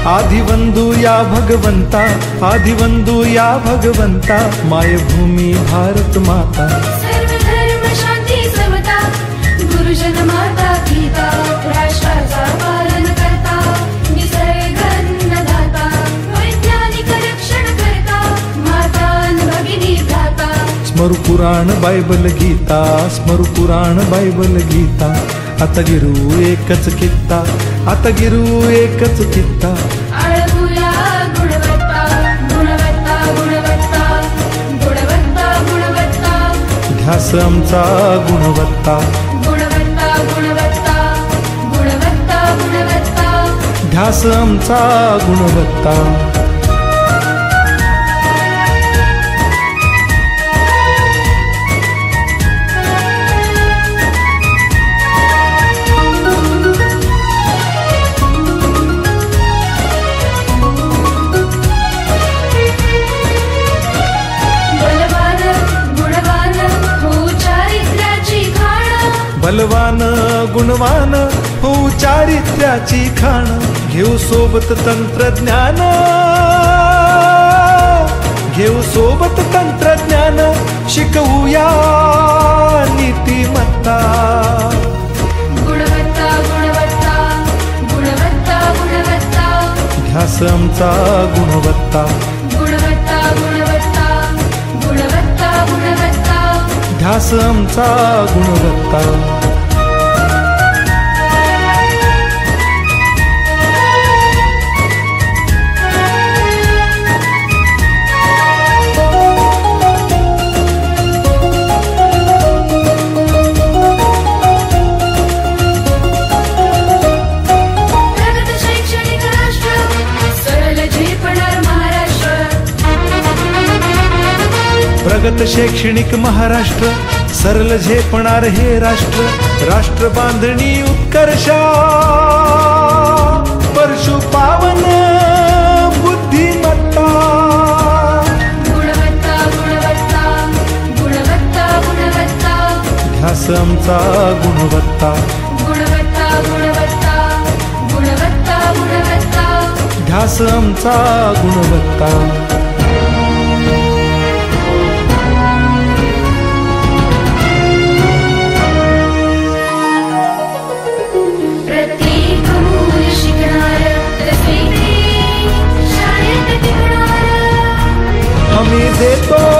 आदिवंदू या भगवंता, आदिवंदू या भगवंता, मायभूमी भारत माता। सर्व धर्म शांती समता, गुरुजन माता पिता, राष्ट्राचा पालन करता, निसर्ग अन्नदाता, वैज्ञानिक रक्षण करता, माता भगिनी भ्राता। स्मरू पुराण बायबल गीता, स्मरू पुराण बायबल गीता, आता गिरू एकच कित्ता, आता गिरू एकच कित्ता। आळवूया गुणवत्ता, गुणवत्ता, गुणवत्ता, गुणवत्ता, गुणवत्ता, ध्यास आमचा गुणवत्ता, गुणवत्ता, गुणवत्ता, गुणवत्ता, गुणवत्ता, ध्यास आमचा गुणवत्ता। बलवान गुणवान हो चारित्र्याची खाण, घेऊ सोबत तंत्रज्ञान, घेऊ सोबत तंत्रज्ञान, शिकवूया नीतिमत्ता। गुणवत्ता, गुणवत्ता, गुणवत्ता, गुणवत्ता, ध्यास आमचा गुणवत्ता, गुणवत्ता, गुणवत्ता, गुणवत्ता, गुणवत्ता, ध्यास आमचा गुणवत्ता। प्रगत शैक्षणिक महाराष्ट्र, सरल झेपणार हे राष्ट्र, राष्ट्र बांधणी उत्कर्षा, परशु पावन बुद्धिमत्ता। गुणवत्ता, गुणवत्ता, गुणवत्ता, गुणवत्ता, ध्यास आमचा गुणवत्ता, गुणवत्ता, गुणवत्ता, गुणवत्ता, गुणवत्ता, ध्यास आमचा गुणवत्ता। हमी देतो